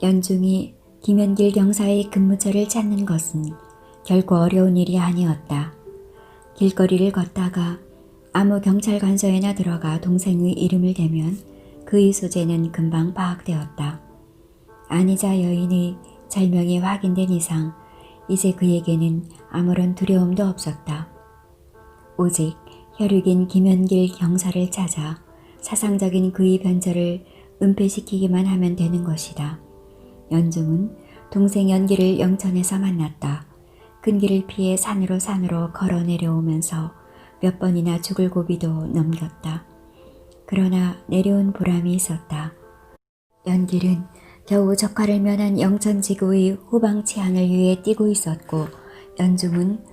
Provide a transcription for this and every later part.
연중이 김연길 경사의 근무처를 찾는 것은 결코 어려운 일이 아니었다. 길거리를 걷다가 아무 경찰관서에나 들어가 동생의 이름을 대면 그의 소재는 금방 파악되었다. 안이자 여인의 절명이 확인된 이상 이제 그에게는 아무런 두려움도 없었다. 오직 혈육인 김연길 경사를 찾아 사상적인 그의 변절을 은폐시키기만 하면 되는 것이다. 연중은 동생 연길을 영천에서 만났다. 근길을 피해 산으로 걸어 내려오면서 몇 번이나 죽을 고비도 넘겼다. 그러나 내려온 보람이 있었다. 연길은 겨우 적화를 면한 영천지구의 후방 치안을 위해 뛰고 있었고 연중은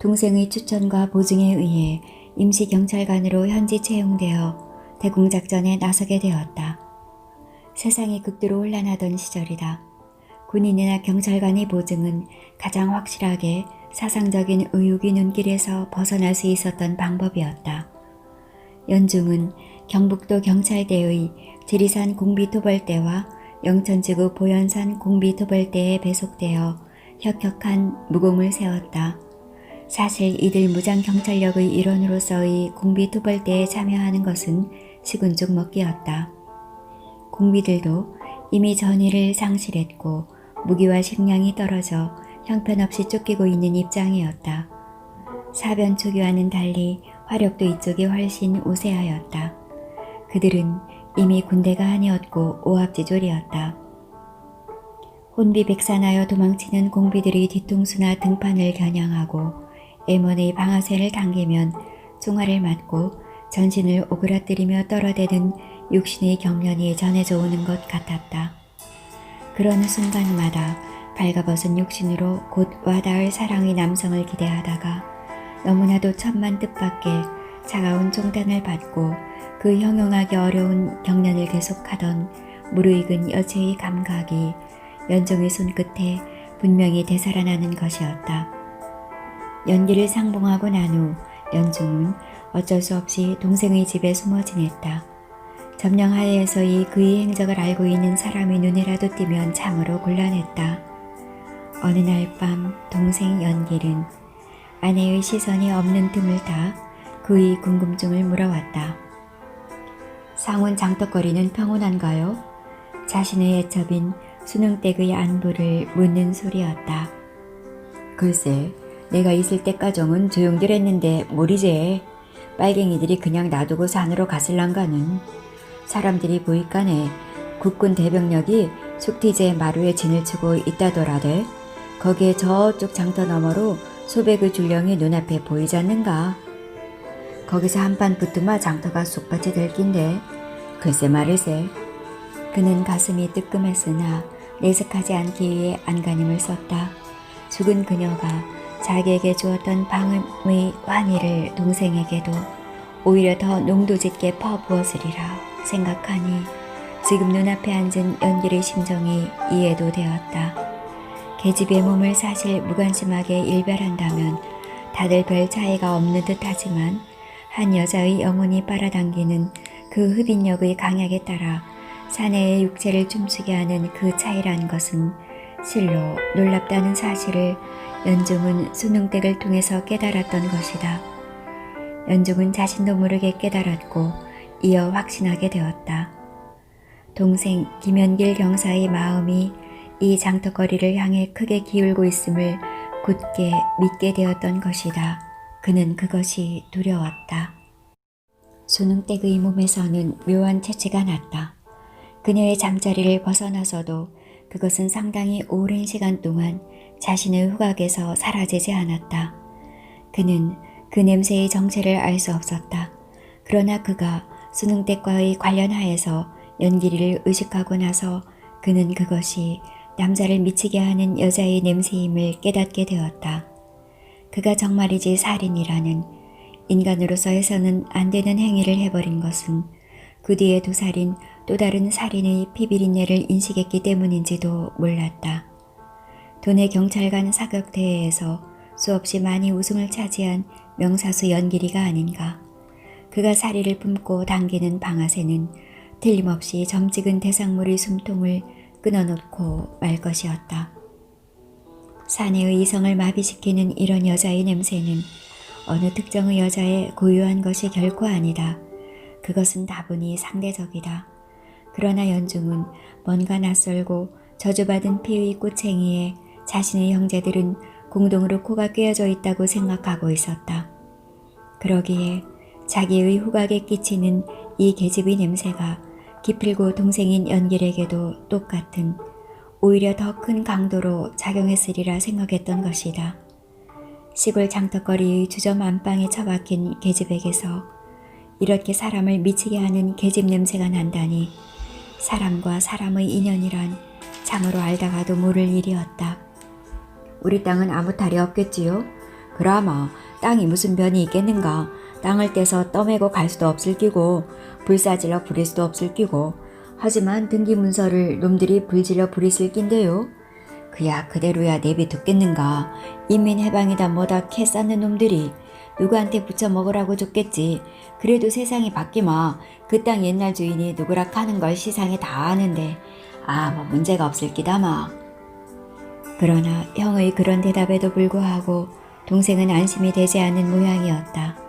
동생의 추천과 보증에 의해 임시경찰관으로 현지 채용되어 대공작전에 나서게 되었다. 세상이 극도로 혼란하던 시절이다. 군인이나 경찰관의 보증은 가장 확실하게 사상적인 의혹의 눈길에서 벗어날 수 있었던 방법이었다. 연중은 경북도 경찰대의 지리산 공비토벌대와 영천지구 보현산 공비토벌대에 배속되어 혁혁한 무공을 세웠다. 사실 이들 무장경찰력의 일원으로서의 공비토벌대에 참여하는 것은 시군죽 먹기였다. 공비들도 이미 전의를 상실했고 무기와 식량이 떨어져 형편없이 쫓기고 있는 입장이었다. 사변 초기와는 달리 화력도 이쪽이 훨씬 우세하였다. 그들은 이미 군대가 아니었고 오합지졸이었다. 혼비백산하여 도망치는 공비들의 뒤통수나 등판을 겨냥하고 M1의 방아쇠를 당기면 총알을 맞고 전신을 오그라뜨리며 떨어대는 육신의 경련이 전해져 오는 것 같았다. 그런 순간마다 발가벗은 육신으로 곧 와닿을 사랑의 남성을 기대하다가 너무나도 천만 뜻밖의 차가운 총탄을 받고 그 형용하기 어려운 경련을 계속하던 무르익은 여체의 감각이 연정의 손끝에 분명히 되살아나는 것이었다. 연기를 상봉하고 난 후 연중은 어쩔 수 없이 동생의 집에 숨어 지냈다. 점령하에서의 그의 행적을 알고 있는 사람의 눈이라도 띄면 참으로 곤란했다. 어느 날 밤 동생 연길은 아내의 시선이 없는 틈을 타 그의 궁금증을 물어왔다. 상원 장떡거리는 평온한가요? 자신의 애첩인 수능댁의 안부를 묻는 소리였다. 글쎄, 내가 있을 때까정은 조용들 했는데 모리제. 빨갱이들이 그냥 놔두고 산으로 갔을랑가는. 사람들이 보이까네 국군 대병력이 숙티제 마루에 진을 치고 있다더라대. 거기에 저쪽 장터 너머로 소백의 줄령이 눈앞에 보이지 않는가. 거기서 한판 붙으마 장터가 쑥밭이 될 낀데. 글쎄 말일세. 그는 가슴이 뜨끔했으나 내색하지 않기 위해 안간힘을 썼다. 죽은 그녀가 자기에게 주었던 방음의 환희를 동생에게도 오히려 더 농도짓게 퍼부었으리라 생각하니 지금 눈앞에 앉은 연길의 심정이 이해도 되었다. 계집의 몸을 사실 무관심하게 일별한다면 다들 별 차이가 없는 듯 하지만 한 여자의 영혼이 빨아당기는 그 흡인력의 강약에 따라 사내의 육체를 춤추게 하는 그 차이란 것은 실로 놀랍다는 사실을 연중은 수능댁을 통해서 깨달았던 것이다. 연중은 자신도 모르게 깨달았고 이어 확신하게 되었다. 동생 김연길 경사의 마음이 이 장터거리를 향해 크게 기울고 있음을 굳게 믿게 되었던 것이다. 그는 그것이 두려웠다. 수능댁의 몸에서는 묘한 채취가 났다. 그녀의 잠자리를 벗어나서도 그것은 상당히 오랜 시간 동안 자신의 후각에서 사라지지 않았다. 그는 그 냄새의 정체를 알 수 없었다. 그러나 그가 수능댁과의 관련하에서 연길이를 의식하고 나서 그는 그것이 남자를 미치게 하는 여자의 냄새임을 깨닫게 되었다. 그가 정말이지 살인이라는 인간으로서 해서는 안 되는 행위를 해버린 것은 그 뒤에 두 살인 또 다른 살인의 피비린내를 인식했기 때문인지도 몰랐다. 도내 경찰관 사격대회에서 수없이 많이 우승을 차지한 명사수 연길이가 아닌가. 그가 사리를 품고 당기는 방아쇠는 틀림없이 점찍은 대상물의 숨통을 끊어놓고 말 것이었다. 사내의 이성을 마비시키는 이런 여자의 냄새는 어느 특정의 여자의 고유한 것이 결코 아니다. 그것은 다분히 상대적이다. 그러나 연중은 뭔가 낯설고 저주받은 피의 꼬챙이에 자신의 형제들은 공동으로 코가 꿰어져 있다고 생각하고 있었다. 그러기에 자기의 후각에 끼치는 이 계집의 냄새가 기필고 동생인 연길에게도 똑같은, 오히려 더 큰 강도로 작용했으리라 생각했던 것이다. 시골 장터거리의 주점 안방에 처박힌 계집에게서 이렇게 사람을 미치게 하는 계집 냄새가 난다니, 사람과 사람의 인연이란 참으로 알다가도 모를 일이었다. 우리 땅은 아무 탈이 없겠지요? 그라마 땅이 무슨 변이 있겠는가. 땅을 떼서 떠매고 갈 수도 없을 끼고 불사질러 부릴 수도 없을 끼고, 하지만 등기문서를 놈들이 불질러 부리실 낀데요. 그야 그대로야 내비뒀겠는가. 인민해방이다 뭐다 캐 쌓는 놈들이 누구한테 붙여 먹으라고 줬겠지. 그래도 세상이 바뀌마 그 땅 옛날 주인이 누구라 하는 걸 시상에 다 아는데 뭐 문제가 없을 끼다마. 그러나 형의 그런 대답에도 불구하고 동생은 안심이 되지 않는 모양이었다.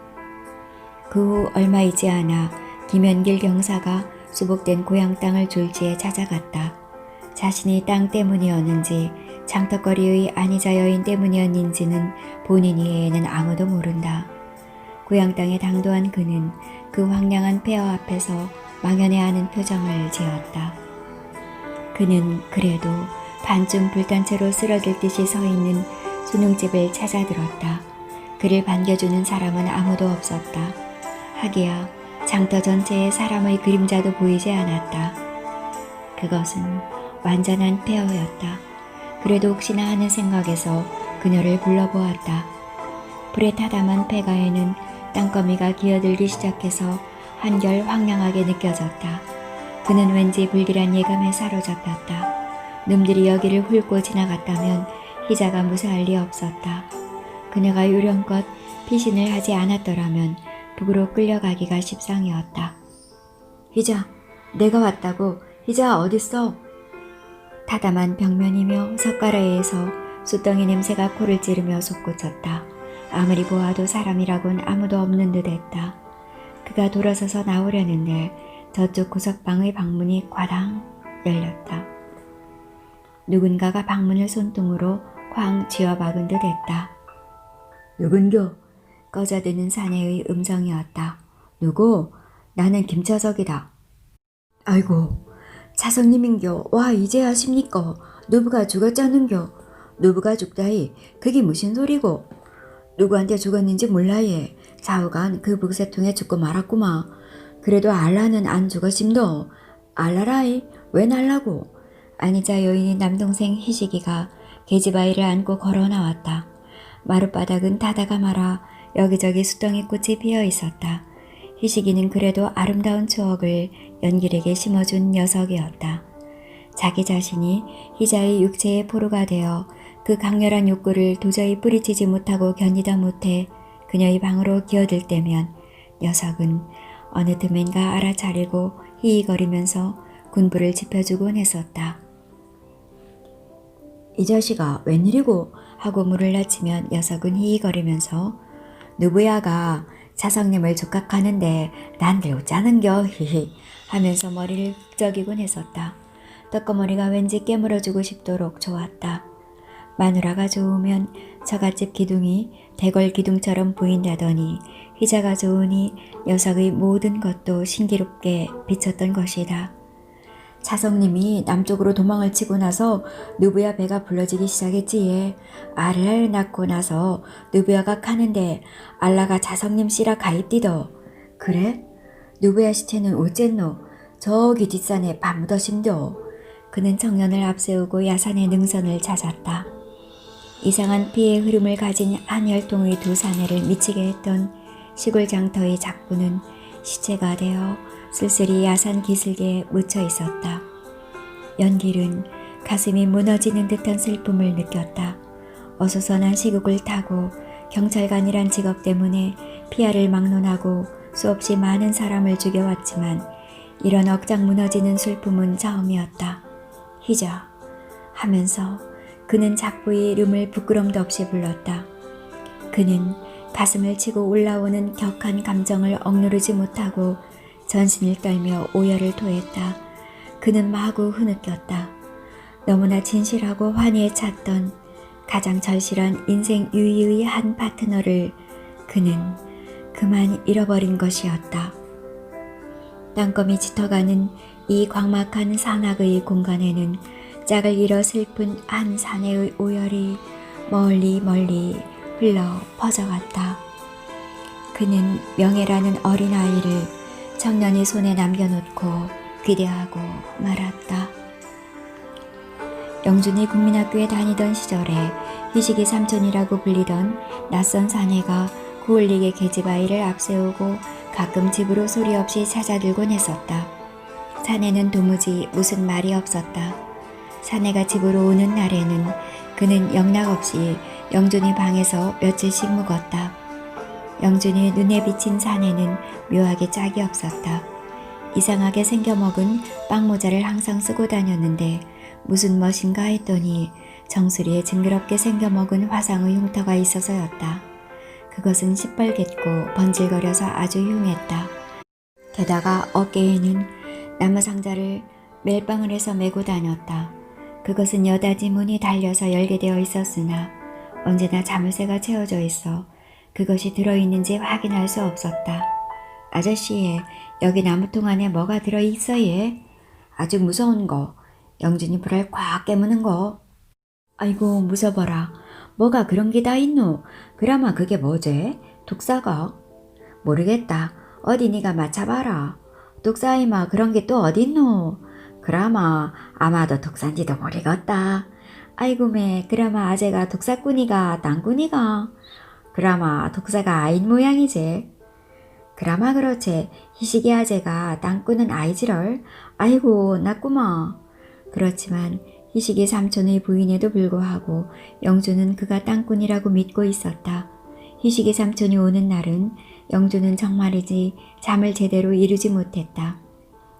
그 후 얼마 있지 않아 김연길 경사가 수복된 고향 땅을 졸지에 찾아갔다. 자신이 땅 때문이었는지 장터거리의 안이자 여인 때문이었는지는 본인 이외에는 아무도 모른다. 고향 땅에 당도한 그는 그 황량한 폐허 앞에서 망연해하는 표정을 지었다. 그는 그래도 반쯤 불탄 채로 쓰러질 듯이 서 있는 수능집을 찾아들었다. 그를 반겨주는 사람은 아무도 없었다. 하기야 장터 전체에 사람의 그림자도 보이지 않았다. 그것은 완전한 폐허였다. 그래도 혹시나 하는 생각에서 그녀를 불러보았다. 불에 타담한 폐가에는 땅거미가 기어들기 시작해서 한결 황량하게 느껴졌다. 그는 왠지 불길한 예감에 사로잡혔다. 놈들이 여기를 훑고 지나갔다면 희자가 무사할 리 없었다. 그녀가 요령껏 피신을 하지 않았더라면 북으로 끌려가기가 십상이었다. 희자, 내가 왔다고. 희자 어딨어? 타담한 벽면이며 석가래에서 숯덩이 냄새가 코를 찌르며 솟구쳤다. 아무리 보아도 사람이라곤 아무도 없는 듯 했다. 그가 돌아서서 나오려는데 저쪽 구석방의 방문이 과당 열렸다. 누군가가 방문을 손등으로 쾅 쥐어박은 듯 했다. 누군겨? 꺼져드는 사내의 음성이었다. 누구? 나는 김차석이다. 아이고, 차석님인겨. 와 이제 아십니까? 누부가 죽었자는겨. 누부가 죽다이 그게 무슨 소리고? 누구한테 죽었는지 몰라예. 좌우간 그 북새통에 죽고 말았구마. 그래도 알라는 안 죽었심도. 알라라이 왜 날라고? 안이자 여인이 남동생 희식이가 계집아이를 안고 걸어 나왔다. 마룻바닥은 닫아가 말아 여기저기 수덩이 꽃이 피어 있었다. 희식이는 그래도 아름다운 추억을 연길에게 심어준 녀석이었다. 자기 자신이 희자의 육체의 포로가 되어 그 강렬한 욕구를 도저히 뿌리치지 못하고 견디다 못해 그녀의 방으로 기어들 때면 녀석은 어느 틈엔가 알아차리고 히히거리면서 군부를 짚어주곤 했었다. 이 자식아 웬일이고? 하고 물을 낮추면 녀석은 히히거리면서 누부야가 차석님을 족각하는데 난들 웃자는겨 히히 하면서 머리를 끄적이곤 했었다. 떡거머리가 왠지 깨물어주고 싶도록 좋았다. 마누라가 좋으면 처갓집 기둥이 대궐 기둥처럼 보인다더니 희자가 좋으니 녀석의 모든 것도 신기롭게 비쳤던 것이다. 차석님이 남쪽으로 도망을 치고 나서 누부야 배가 불러지기 시작했지에. 알을 낳고 나서 누부야가 가는데 알라가 차석님 씨라 가입디더. 그래? 누부야 시체는 어쨌노? 저기 뒷산에 밤묻어심도. 그는 청년을 앞세우고 야산의 능선을 찾았다. 이상한 피의 흐름을 가진 한 혈통의 두 사내를 미치게 했던 시골 장터의 작부는 시체가 되어 쓸쓸히 야산 기슭에 묻혀 있었다. 연길은 가슴이 무너지는 듯한 슬픔을 느꼈다. 어수선한 시국을 타고 경찰관이란 직업 때문에 피아를 막론하고 수없이 많은 사람을 죽여왔지만 이런 억장 무너지는 슬픔은 처음이었다. 희저 하면서 그는 작부의 이름을 부끄럼도 없이 불렀다. 그는 가슴을 치고 올라오는 격한 감정을 억누르지 못하고 전신을 떨며 오열을 토했다. 그는 마구 흐느꼈다. 너무나 진실하고 환희에 찼던 가장 절실한 인생 유의의 한 파트너를 그는 그만 잃어버린 것이었다. 땅거미 짙어가는 이 광막한 산악의 공간에는 짝을 잃어 슬픈 한 사내의 오열이 멀리 멀리 흘러 퍼져갔다. 그는 명예라는 어린아이를 청년의 손에 남겨놓고 기대하고 말았다. 영준이 국민학교에 다니던 시절에 희식이 삼촌이라고 불리던 낯선 사내가 구울리게 계집아이를 앞세우고 가끔 집으로 소리 없이 찾아들곤 했었다. 사내는 도무지 무슨 말이 없었다. 사내가 집으로 오는 날에는 그는 영락없이 영준이 방에서 며칠씩 묵었다. 영준이 눈에 비친 사내는 묘하게 짝이 없었다. 이상하게 생겨먹은 빵모자를 항상 쓰고 다녔는데 무슨 멋인가 했더니 정수리에 징그럽게 생겨먹은 화상의 흉터가 있어서였다. 그것은 시뻘갰고 번질거려서 아주 흉했다. 게다가 어깨에는 나무 상자를 멜빵을 해서 메고 다녔다. 그것은 여닫이 문이 달려서 열게 되어 있었으나 언제나 자물쇠가 채워져 있어 그것이 들어있는지 확인할 수 없었다. 아저씨, 여기 나무통 안에 뭐가 들어있어 얘? 아주 무서운 거. 영준이 불알 꽉 깨무는 거. 아이고 무서워라. 뭐가 그런 게 다 있노? 그라마 그게 뭐제? 독사가? 모르겠다. 어디 네가 맞춰봐라. 독사이마 그런 게 또 어딨노? 그라마 아마도 독사인지도 모르겠다. 아이고매 그라마 아재가 독사꾼이가 땅꾼이가? 그라마 독사가 아인 모양이지. 그라마 그렇지. 희식이 아재가 땅꾼은 아이지럴. 아이고 나꾸마. 그렇지만 희식이 삼촌의 부인에도 불구하고 영주는 그가 땅꾼이라고 믿고 있었다. 희식이 삼촌이 오는 날은 영주는 정말이지 잠을 제대로 이루지 못했다.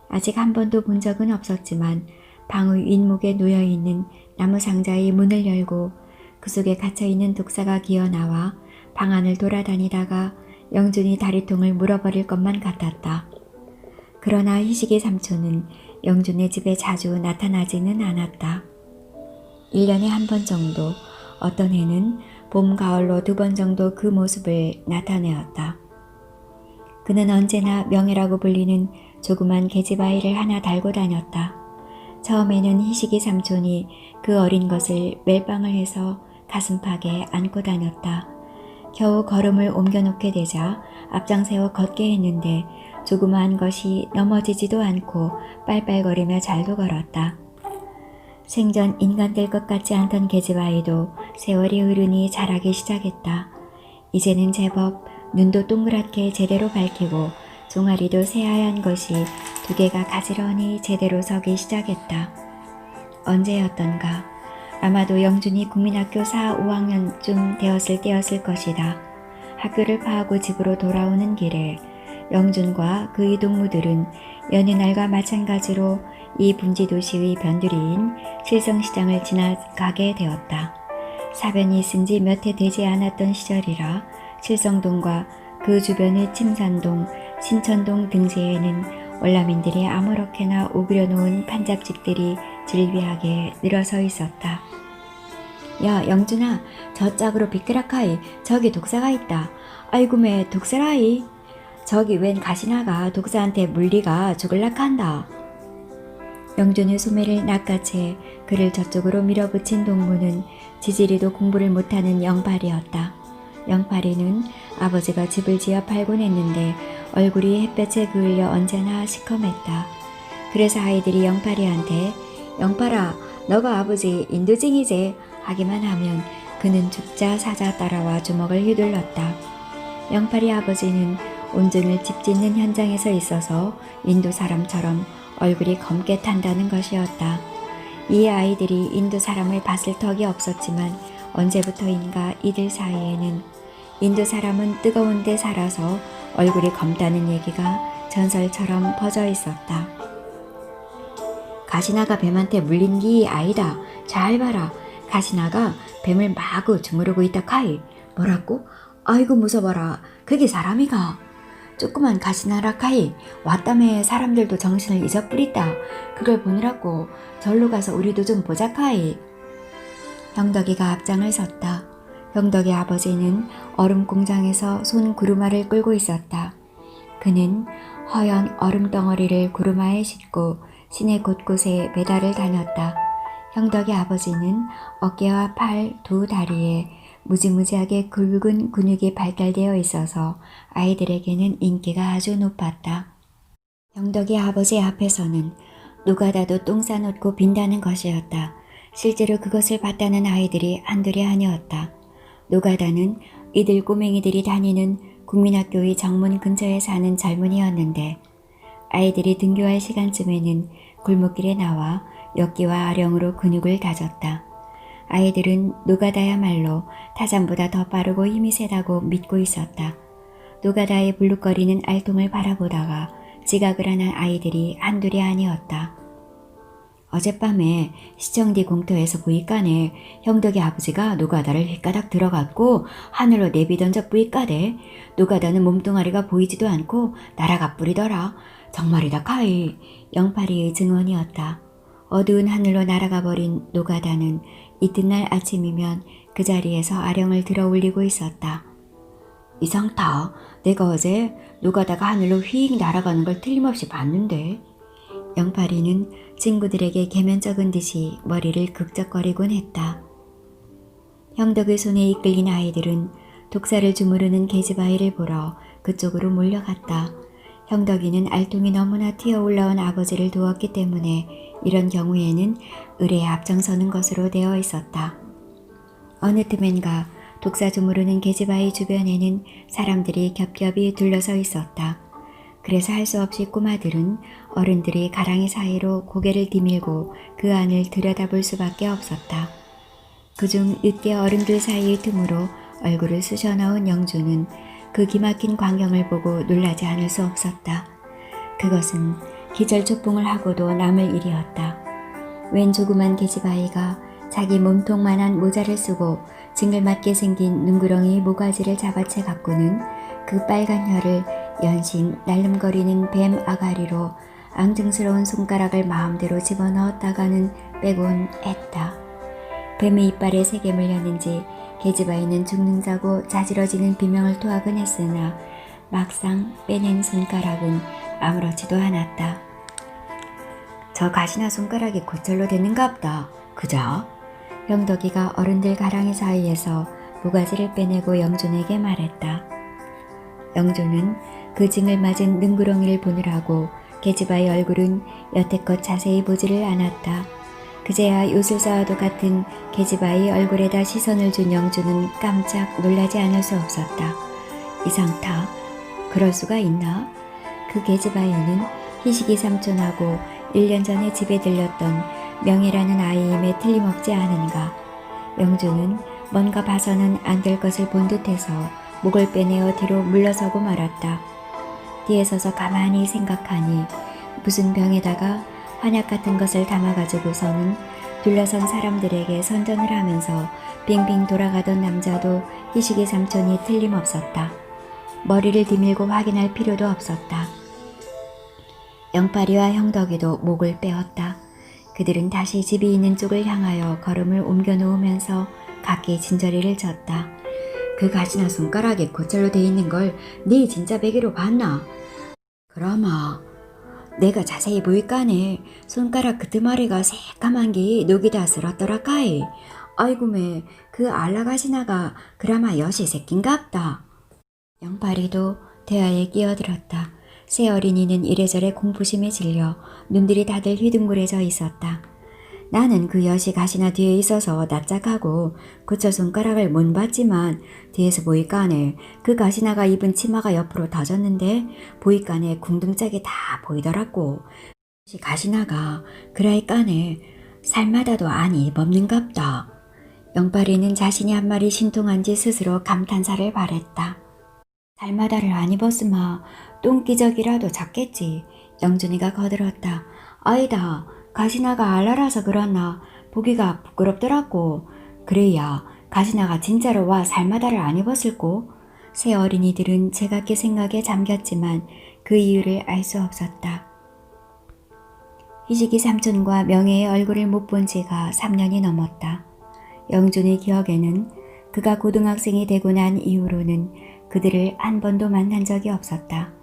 아직 한 번도 본 적은 없었지만 방의 윗목에 놓여있는 나무 상자의 문을 열고 그 속에 갇혀있는 독사가 기어나와 방 안을 돌아다니다가 영준이 다리통을 물어버릴 것만 같았다. 그러나 희식의 삼촌은 영준의 집에 자주 나타나지는 않았다. 1년에 한 번 정도, 어떤 해는 봄, 가을로 2번 정도 그 모습을 나타내었다. 그는 언제나 명예라고 불리는 조그만 계집아이를 하나 달고 다녔다. 처음에는 희식이 삼촌이 그 어린 것을 멜빵을 해서 가슴팍에 안고 다녔다. 겨우 걸음을 옮겨놓게 되자 앞장세워 걷게 했는데 조그마한 것이 넘어지지도 않고 빨빨거리며 잘도 걸었다. 생전 인간 될 것 같지 않던 계집아이도 세월이 흐르니 자라기 시작했다. 이제는 제법 눈도 동그랗게 제대로 밝히고 종아리도 새하얀 것이 2개가 가지런히 제대로 서기 시작했다. 언제였던가 아마도 영준이 국민학교 4, 5학년쯤 되었을 때였을 것이다. 학교를 파하고 집으로 돌아오는 길에 영준과 그의 동무들은 여느 날과 마찬가지로 이 분지도시의 변두리인 칠성시장을 지나가게 되었다. 사변이 있은 지 몇 해 되지 않았던 시절이라 칠성동과 그 주변의 침산동, 신천동 등지에는 월남인들이 아무렇게나 우그려 놓은 판잡집들이 즐비하게 늘어서 있었다. 야 영준아, 저 짝으로 비끄락하이. 저기 독사가 있다. 아이고매 독사라이. 저기 웬 가시나가 독사한테 물리가 죽을락한다. 영준의 소매를 낚아채 그를 저쪽으로 밀어붙인 동무는 지지리도 공부를 못하는 영팔이었다. 영팔이는 아버지가 집을 지어 팔곤 했는데 얼굴이 햇볕에 그을려 언제나 시커맸다. 그래서 아이들이 영팔이한테 영팔아 너가 아버지 인두징이제 하기만 하면 그는 죽자 사자 따라와 주먹을 휘둘렀다. 영팔이 아버지는 온종일 집 짓는 현장에서 있어서 인도 사람처럼 얼굴이 검게 탄다는 것이었다. 이 아이들이 인도 사람을 봤을 턱이 없었지만 언제부터인가 이들 사이에는 인도 사람은 뜨거운 데 살아서 얼굴이 검다는 얘기가 전설처럼 퍼져 있었다. 가시나가 뱀한테 물린 게 아니다. 잘 봐라. 가시나가 뱀을 마구 주무르고 있다 카이. 뭐라고? 아이고 무서워라. 그게 사람이가. 조그만 가시나라 카이. 왔다며 사람들도 정신을 잊어버렸다. 그걸 보느라고 절로 가서 우리도 좀 보자 카이. 형덕이가 앞장을 섰다. 형덕이 아버지는 얼음 공장에서 손 구루마를 끌고 있었다. 그는 허연 얼음 덩어리를 구루마에 싣고 시내 곳곳에 배달을 다녔다. 형덕이 아버지는 어깨와 팔 두 다리에 무지무지하게 굵은 근육이 발달되어 있어서 아이들에게는 인기가 아주 높았다. 형덕이 아버지 앞에서는 누가다도 똥 싸놓고 빈다는 것이었다. 실제로 그것을 봤다는 아이들이 한둘이 아니었다. 노가다는 이들 꼬맹이들이 다니는 국민학교의 정문 근처에 사는 젊은이였는데 아이들이 등교할 시간쯤에는 골목길에 나와 역기와 아령으로 근육을 다졌다. 아이들은 노가다야말로 타잔보다 더 빠르고 힘이 세다고 믿고 있었다. 노가다의 불룩거리는 알통을 바라보다가 지각을 하는 아이들이 한둘이 아니었다. 어젯밤에 시청 뒤 공터에서 보이까네 형덕이 아버지가 노가다를 휘까닥 들어갔고 하늘로 내비던져 뿌이까대. 노가다는 몸뚱아리가 보이지도 않고 날아가 뿌리더라. 정말이다 카이. 영팔이의 증언이었다. 어두운 하늘로 날아가 버린 노가다는 이튿날 아침이면 그 자리에서 아령을 들어 올리고 있었다. 이상타. 내가 어제 노가다가 하늘로 휙 날아가는 걸 틀림없이 봤는데. 영팔이는 친구들에게 개면적은 듯이 머리를 극적거리곤 했다. 형덕의 손에 이끌린 아이들은 독사를 주무르는 계집아이를 보러 그쪽으로 몰려갔다. 형덕이는 알통이 너무나 튀어 올라온 아버지를 도왔기 때문에 이런 경우에는 의뢰에 앞장서는 것으로 되어 있었다. 어느 틈엔가 독사 주무르는 계집아이 주변에는 사람들이 겹겹이 둘러서 있었다. 그래서 할 수 없이 꼬마들은 어른들이 가랑이 사이로 고개를 디밀고 그 안을 들여다볼 수밖에 없었다. 그중 늦게 어른들 사이의 틈으로 얼굴을 쑤셔넣은 영주는 그 기막힌 광경을 보고 놀라지 않을 수 없었다. 그것은 기절초풍을 하고도 남을 일이었다. 웬 조그만 계집아이가 자기 몸통만한 모자를 쓰고 징글맞게 생긴 눈구렁이 모가지를 잡아채 갖고는 그 빨간 혀를 연신 날름거리는 뱀 아가리로 앙증스러운 손가락을 마음대로 집어넣었다가는 빼곤 했다. 뱀의 이빨에 세게 물렸는지 계집아이는 죽는다고 자지러지는 비명을 토하곤 했으나 막상 빼낸 손가락은 아무렇지도 않았다. 저 가시나 손가락이 고철로 됐는갑다. 그자? 형덕이가 어른들 가랑이 사이에서 모가지를 빼내고 영준에게 말했다. 영준은 그 징을 맞은 능구렁이를 보느라고 계집아이 얼굴은 여태껏 자세히 보지를 않았다. 그제야 요술사와도 같은 계집아이 얼굴에다 시선을 준 영준은 깜짝 놀라지 않을 수 없었다. 이상타. 그럴 수가 있나? 그 계집아이는 희식이 삼촌하고 1년 전에 집에 들렸던 명예라는 아이임에 틀림없지 않은가. 영준은 뭔가 봐서는 안 될 것을 본 듯해서 목을 빼내어 뒤로 물러서고 말았다. 뒤에 서서 가만히 생각하니 무슨 병에다가 한약 같은 것을 담아가지고서는 둘러선 사람들에게 선전을 하면서 빙빙 돌아가던 남자도 희식이 삼촌이 틀림없었다. 머리를 디밀고 확인할 필요도 없었다. 영팔이와 형덕이도 목을 빼었다. 그들은 다시 집이 있는 쪽을 향하여 걸음을 옮겨 놓으면서 각기 진저리를 쳤다. 그 가시나 손가락에 고철로 돼 있는 걸 네 진짜 베개로 봤나? 그러마 내가 자세히 보이까네. 손가락 그트머리가 새까만 게 녹이 다 쓸었더라 까이. 아이고매 그 알라가시나가 그라마 여시 새낀갑다. 영팔이도 대화에 끼어들었다. 새 어린이는 이래저래 공포심에 질려 눈들이 다들 휘둥그레져 있었다. 나는 그 여시 가시나 뒤에 있어서 낯짝하고 고쳐 손가락을 못 봤지만 뒤에서 보이까네 그 가시나가 입은 치마가 옆으로 터졌는데 보이까네 궁둥짝이 다 보이더라고. 가시나가 그라이까네 살마다도 아니 법는갑다. 영팔이는 자신이 한 말이 신통한지 스스로 감탄사를 발했다. 살마다를 안 입었으마 똥기저귀라도 작겠지. 영준이가 거들었다. 아이다 가시나가 알라라서 그렇나 보기가 부끄럽더라고. 그래야 가시나가 진짜로 와 살마다를 안 입었을꼬. 새 어린이들은 제각기 생각에 잠겼지만 그 이유를 알 수 없었다. 희식이 삼촌과 명예의 얼굴을 못 본 지가 3년이 넘었다. 영준의 기억에는 그가 고등학생이 되고 난 이후로는 그들을 한 번도 만난 적이 없었다.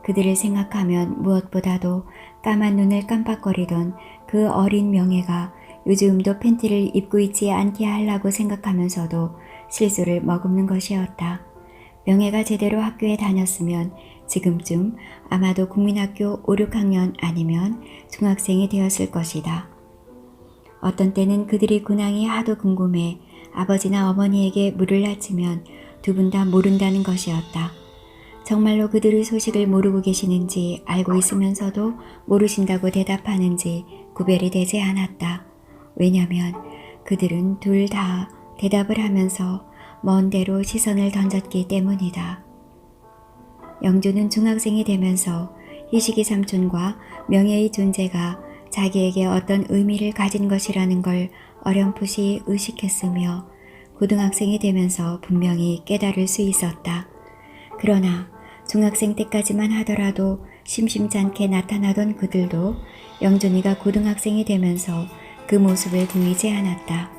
그들을 생각하면 무엇보다도 까만 눈을 깜빡거리던 그 어린 명예가 요즘도 팬티를 입고 있지 않게 하려고 생각하면서도 실수를 머금는 것이었다. 명예가 제대로 학교에 다녔으면 지금쯤 아마도 국민학교 5, 6학년 아니면 중학생이 되었을 것이다. 어떤 때는 그들이 근황이 하도 궁금해 아버지나 어머니에게 물을 낮추면 두 분 다 모른다는 것이었다. 정말로 그들의 소식을 모르고 계시는지 알고 있으면서도 모르신다고 대답하는지 구별이 되지 않았다. 왜냐면 그들은 둘 다 대답을 하면서 먼 데로 시선을 던졌기 때문이다. 영준은 중학생이 되면서 희식이 삼촌과 명예의 존재가 자기에게 어떤 의미를 가진 것이라는 걸 어렴풋이 의식했으며 고등학생이 되면서 분명히 깨달을 수 있었다. 그러나 중학생 때까지만 하더라도 심심찮게 나타나던 그들도 영준이가 고등학생이 되면서 그 모습을 보이지 않았다.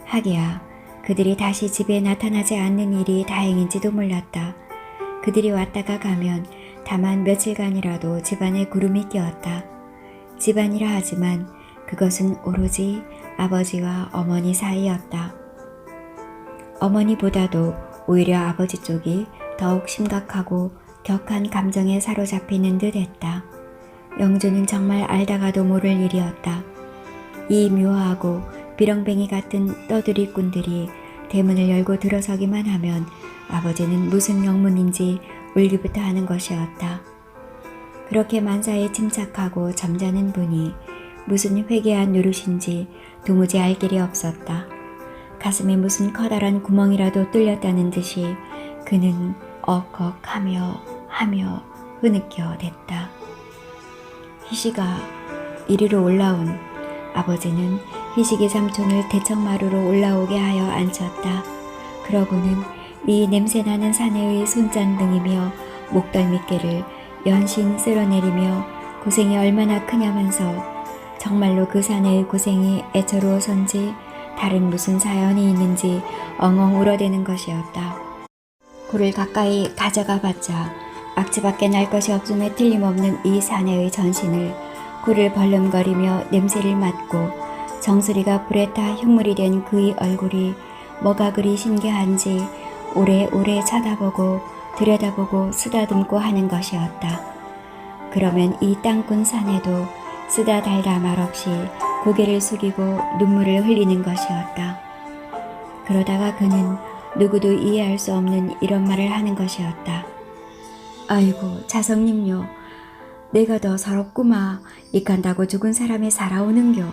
하기야 그들이 다시 집에 나타나지 않는 일이 다행인지도 몰랐다. 그들이 왔다가 가면 다만 며칠간이라도 집안에 구름이 끼었다. 집안이라 하지만 그것은 오로지 아버지와 어머니 사이였다. 어머니보다도 오히려 아버지 쪽이 더욱 심각하고 격한 감정에 사로잡히는 듯 했다. 영준은 정말 알다가도 모를 일이었다. 이 묘하고 비렁뱅이 같은 떠들이꾼들이 대문을 열고 들어서기만 하면 아버지는 무슨 영문인지 울기부터 하는 것이었다. 그렇게 만사에 침착하고 점잖은 분이 무슨 회개한 노릇인지 도무지 알 길이 없었다. 가슴에 무슨 커다란 구멍이라도 뚫렸다는 듯이 그는 억억하며 흐느껴 댔다. 희식아, 이리로 올라온. 아버지는 희식이 삼촌을 대청마루로 올라오게 하여 앉혔다. 그러고는 이 냄새나는 사내의 손잔등이며 목덜미깨를 연신 쓸어내리며 고생이 얼마나 크냐면서 정말로 그 사내의 고생이 애처로워서인지 다른 무슨 사연이 있는지 엉엉 울어대는 것이었다. 굴을 가까이 가져가 봤자 악취밖에 날 것이 없음에 틀림없는 이 사내의 전신을 굴을 벌름거리며 냄새를 맡고 정수리가 불에 타 흉물이 된 그의 얼굴이 뭐가 그리 신기한지 오래오래 쳐다보고 들여다보고 쓰다듬고 하는 것이었다. 그러면 이 땅꾼 사내도 쓰다 달다 말없이 고개를 숙이고 눈물을 흘리는 것이었다. 그러다가 그는 누구도 이해할 수 없는 이런 말을 하는 것이었다. 아이고 자성님요, 내가 더 서럽구마. 이간다고 죽은 사람이 살아오는겨.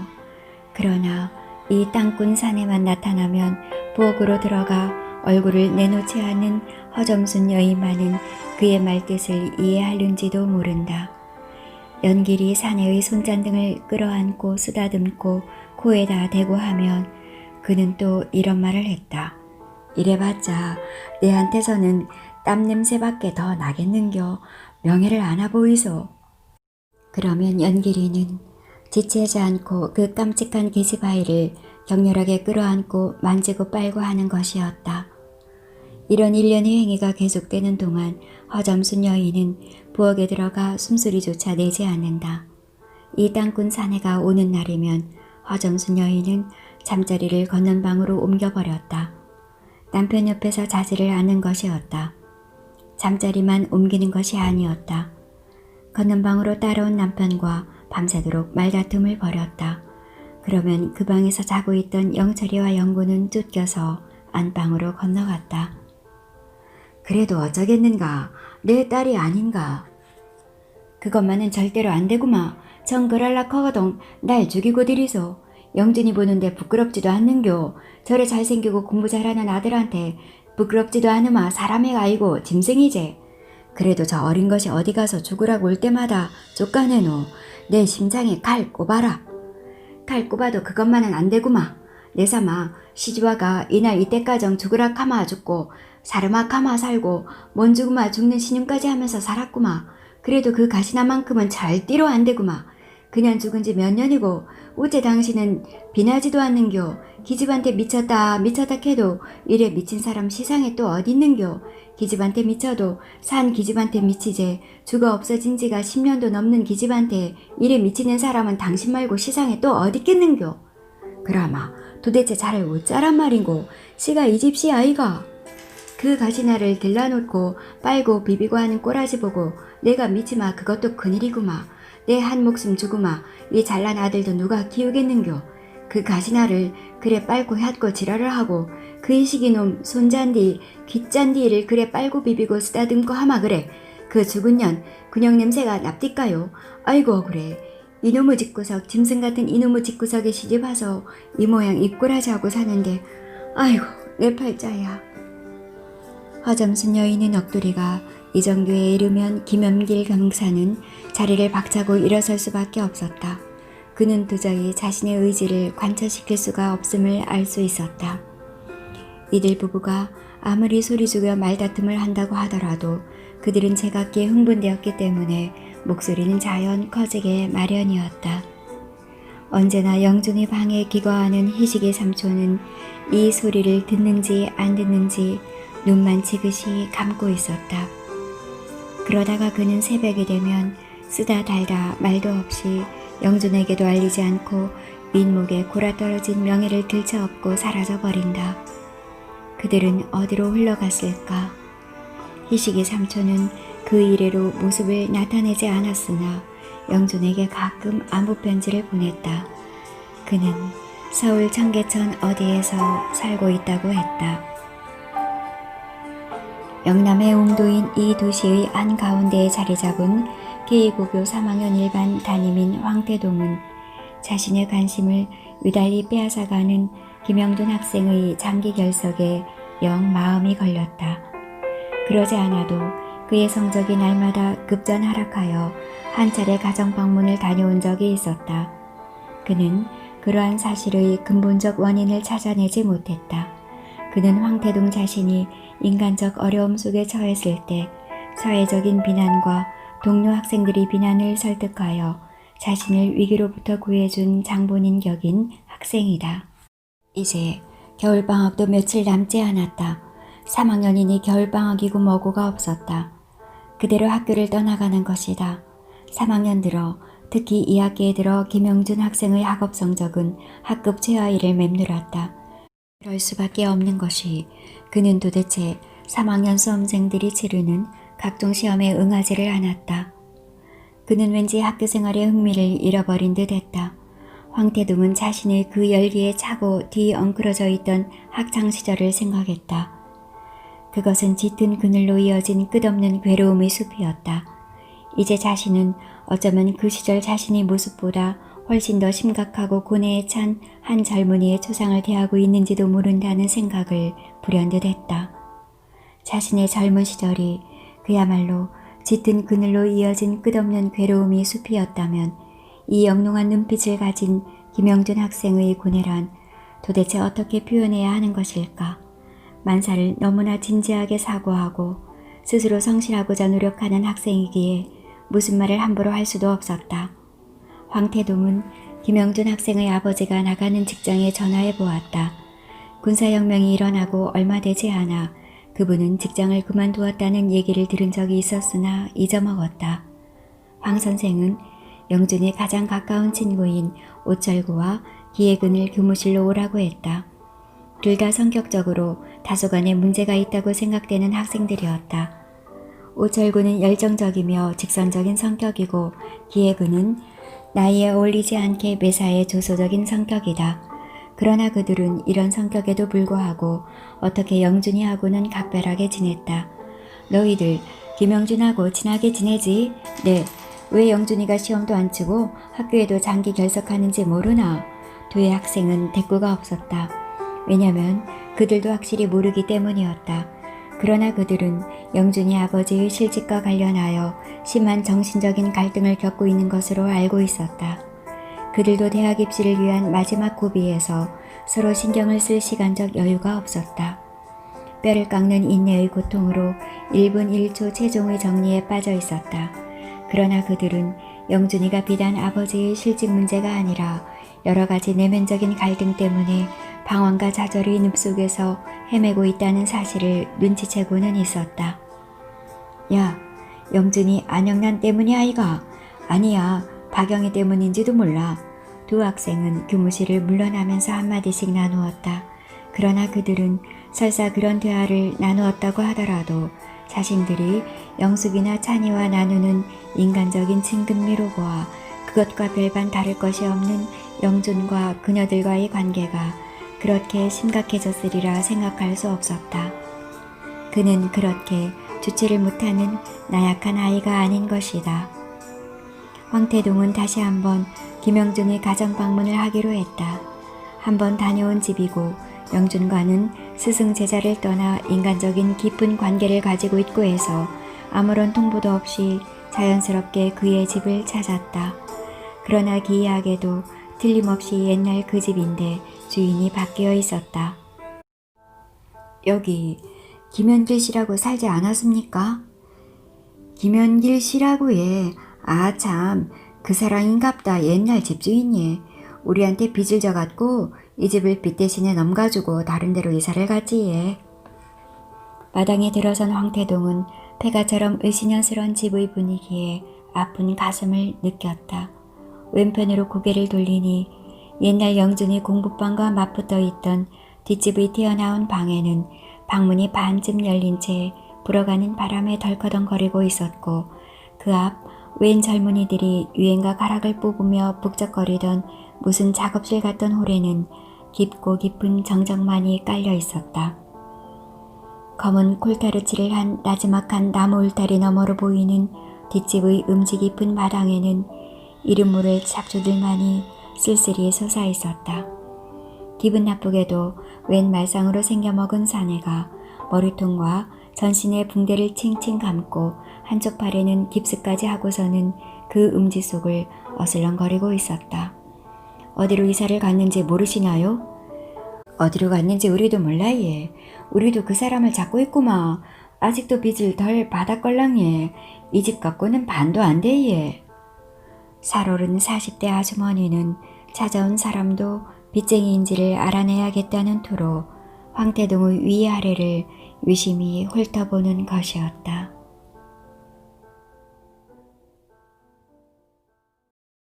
그러나 이 땅꾼 사내만 나타나면 부엌으로 들어가 얼굴을 내놓지 않는 허점순 여인만은 그의 말뜻을 이해하는지도 모른다. 연길이 사내의 손잔등을 끌어안고 쓰다듬고 코에다 대고 하면 그는 또 이런 말을 했다. 이래봤자 내한테서는 땀 냄새밖에 더 나겠는겨. 명예를 안아 보이소. 그러면 연길이는 지체하지 않고 그 깜찍한 계집아이를 격렬하게 끌어안고 만지고 빨고 하는 것이었다. 이런 일련의 행위가 계속되는 동안 허점순 여인은 부엌에 들어가 숨소리조차 내지 않는다. 이 땅꾼 사내가 오는 날이면 허점순 여인은 잠자리를 걷는 방으로 옮겨버렸다. 남편 옆에서 자지를 않는 것이었다. 잠자리만 옮기는 것이 아니었다. 걷는 방으로 따라온 남편과 밤새도록 말다툼을 벌였다. 그러면 그 방에서 자고 있던 영철이와 영구는 쫓겨서 안방으로 건너갔다. 그래도 어쩌겠는가. 내 딸이 아닌가. 그것만은 절대로 안 되구마. 정 그럴라 커거동 날 죽이고 들이소. 영준이 보는데 부끄럽지도 않는겨. 저래 잘생기고 공부 잘하는 아들한테 부끄럽지도 않으마. 사람애가 아니고 짐승이제. 그래도 저 어린 것이 어디 가서 죽으라고 올 때마다 쫓아내노. 내 심장에 칼 꼽아라. 칼 꼽아도 그것만은 안 되구마. 내 삼아 시주아가 이날 이때까정 죽으라 카마 죽고 사르마 카마 살고 뭔 죽으마 죽는 신용까지 하면서 살았구마. 그래도 그 가시나만큼은 절대로 안 되구마. 그냥 죽은 지 몇 년이고 어째 당신은 비나지도 않는겨. 기집한테 미쳤다 캐도 이래 미친 사람 시상에 또 어딨는겨. 기집한테 미쳐도 산 기집한테 미치제. 죽어 없어진 지가 10년도 넘는 기집한테 이래 미치는 사람은 당신 말고 시상에 또 어딨겠는겨. 그라마 도대체 자를 어쩌란 말인고. 씨가 이 집시 아이가. 그 가시나를 들라놓고 빨고 비비고 하는 꼬라지 보고 내가 미치마 그것도 큰일이구마. 내 한 목숨 주구마. 이 잘난 아들도 누가 키우겠는겨. 그 가시나를 그래 빨고 얕고 지랄을 하고 그 이시기놈 손잔디 귓잔디를 그래 빨고 비비고 쓰다듬고 하마 그래. 그 죽은 년 근형 냄새가 납디까요. 아이고 그래. 이놈의 집구석 짐승 같은 이놈의 집구석에 시집와서 이 모양 이 꼬라지 하고 사는데 아이고 내 팔자야. 허점순 여인의 넋두리가 이 정도에 이르면 김연길 강사는 자리를 박차고 일어설 수밖에 없었다. 그는 도저히 자신의 의지를 관철시킬 수가 없음을 알 수 있었다. 이들 부부가 아무리 소리 죽여 말다툼을 한다고 하더라도 그들은 제각기에 흥분되었기 때문에 목소리는 자연 커지게 마련이었다. 언제나 영준의 방에 기거하는 희식의 삼촌은 이 소리를 듣는지 안 듣는지 눈만 지그시 감고 있었다. 그러다가 그는 새벽이 되면 쓰다 달다 말도 없이 영준에게도 알리지 않고 윗목에 골아떨어진 명예를 들쳐업고 사라져버린다. 그들은 어디로 흘러갔을까? 희식의 삼촌은 그 이래로 모습을 나타내지 않았으나 영준에게 가끔 안부 편지를 보냈다. 그는 서울 청계천 어디에서 살고 있다고 했다. 영남의 웅도인 이 도시의 한가운데에 자리 잡은 계2고교 3학년 일반 담임인 황태동은 자신의 관심을 유달리 빼앗아가는 김영준 학생의 장기 결석에 영 마음이 걸렸다. 그러지 않아도 그의 성적이 날마다 급전 하락하여 한 차례 가정방문을 다녀온 적이 있었다. 그는 그러한 사실의 근본적 원인을 찾아내지 못했다. 그는 황태동 자신이 인간적 어려움 속에 처했을 때 사회적인 비난과 동료 학생들이 비난을 설득하여 자신을 위기로부터 구해준 장본인 격인 학생이다. 이제 겨울방학도 며칠 남지 않았다. 3학년이니 겨울방학이고 뭐고가 없었다. 그대로 학교를 떠나가는 것이다. 3학년 들어 특히 2학기에 들어 김영준 학생의 학업 성적은 학급 최하위를 맴돌았다. 그럴 수밖에 없는 것이 그는 도대체 3학년 수험생들이 치르는 각종 시험에 응하지를 않았다. 그는 왠지 학교 생활의 흥미를 잃어버린 듯 했다. 황태동은 자신의 그 열기에 차고 뒤엉클어져 있던 학창시절을 생각했다. 그것은 짙은 그늘로 이어진 끝없는 괴로움의 숲이었다. 이제 자신은 어쩌면 그 시절 자신의 모습보다 훨씬 더 심각하고 고뇌에 찬 한 젊은이의 초상을 대하고 있는지도 모른다는 생각을 불현듯 했다. 자신의 젊은 시절이 그야말로 짙은 그늘로 이어진 끝없는 괴로움이 숲이었다면 이 영롱한 눈빛을 가진 김영준 학생의 고뇌란 도대체 어떻게 표현해야 하는 것일까? 만사를 너무나 진지하게 사고하고 스스로 성실하고자 노력하는 학생이기에 무슨 말을 함부로 할 수도 없었다. 황태동은 김영준 학생의 아버지가 나가는 직장에 전화해 보았다. 군사혁명이 일어나고 얼마 되지 않아 그분은 직장을 그만두었다는 얘기를 들은 적이 있었으나 잊어먹었다. 황 선생은 영준이 가장 가까운 친구인 오철구와 기혜근을 교무실로 오라고 했다. 둘 다 성격적으로 다소간의 문제가 있다고 생각되는 학생들이었다. 오철구는 열정적이며 직선적인 성격이고 기혜근은 나이에 어울리지 않게 매사에 조소적인 성격이다. 그러나 그들은 이런 성격에도 불구하고 어떻게 영준이하고는 각별하게 지냈다. 너희들 김영준하고 친하게 지내지? 네. 왜 영준이가 시험도 안 치고 학교에도 장기 결석하는지 모르나? 두 학생은 대꾸가 없었다. 왜냐면 그들도 확실히 모르기 때문이었다. 그러나 그들은 영준이 아버지의 실직과 관련하여 심한 정신적인 갈등을 겪고 있는 것으로 알고 있었다. 그들도 대학 입시를 위한 마지막 고비에서 서로 신경을 쓸 시간적 여유가 없었다. 뼈를 깎는 인내의 고통으로 1분 1초 최종의 정리에 빠져 있었다. 그러나 그들은 영준이가 비단 아버지의 실직 문제가 아니라 여러 가지 내면적인 갈등 때문에 방황과 좌절의 늪속에서 헤매고 있다는 사실을 눈치채고는 있었다. 야, 영준이 안영란 때문이 아이가? 아니야, 박영희 때문인지도 몰라. 두 학생은 교무실을 물러나면서 한마디씩 나누었다. 그러나 그들은 설사 그런 대화를 나누었다고 하더라도 자신들이 영숙이나 찬이와 나누는 인간적인 친근미로 보아 그것과 별반 다를 것이 없는 영준과 그녀들과의 관계가 그렇게 심각해졌으리라 생각할 수 없었다. 그는 그렇게 주체를 못하는 나약한 아이가 아닌 것이다. 황태동은 다시 한번 김영준의 가정 방문을 하기로 했다. 한번 다녀온 집이고 영준과는 스승 제자를 떠나 인간적인 깊은 관계를 가지고 있고 해서 아무런 통보도 없이 자연스럽게 그의 집을 찾았다. 그러나 기이하게도 틀림없이 옛날 그 집인데 주인이 바뀌어 있었다. 여기 김현길 씨라고 살지 않았습니까? 김현길 씨라고 예. 아 참, 그 사람인갑다. 옛날 집주인이. 우리한테 빚을 져갖고 이 집을 빚 대신에 넘가주고 다른 데로 이사를 갔지 예. 마당에 들어선 황태동은 폐가처럼 의신연스러운 집의 분위기에 아픈 가슴을 느꼈다. 왼편으로 고개를 돌리니 옛날 영준이 공부방과 맞붙어 있던 뒷집의 튀어나온 방에는 방문이 반쯤 열린 채 불어가는 바람에 덜커덩거리고 있었고 그 앞 웬 젊은이들이 유행가 가락을 뽑으며 북적거리던 무슨 작업실 같던 홀에는 깊고 깊은 정적만이 깔려 있었다. 검은 콜타르치를 한 나지막한 나무 울타리 너머로 보이는 뒷집의 음지 깊은 마당에는 이름 모를 잡초들만이 쓸쓸히 솟아 있었다. 기분 나쁘게도 웬 말상으로 생겨먹은 사내가 머리통과 전신의 붕대를 칭칭 감고 한쪽 팔에는 깁스까지 하고서는 그 음지 속을 어슬렁거리고 있었다. 어디로 이사를 갔는지 모르시나요? 어디로 갔는지 우리도 몰라 예. 우리도 그 사람을 찾고 있구마. 아직도 빚을 덜 받았걸랑 예. 이 집 갖고는 반도 안 돼 예. 살오른 40대 아주머니는 찾아온 사람도 빚쟁이인지를 알아내야겠다는 투로 황태동의 위아래를 유심히 훑어보는 것이었다.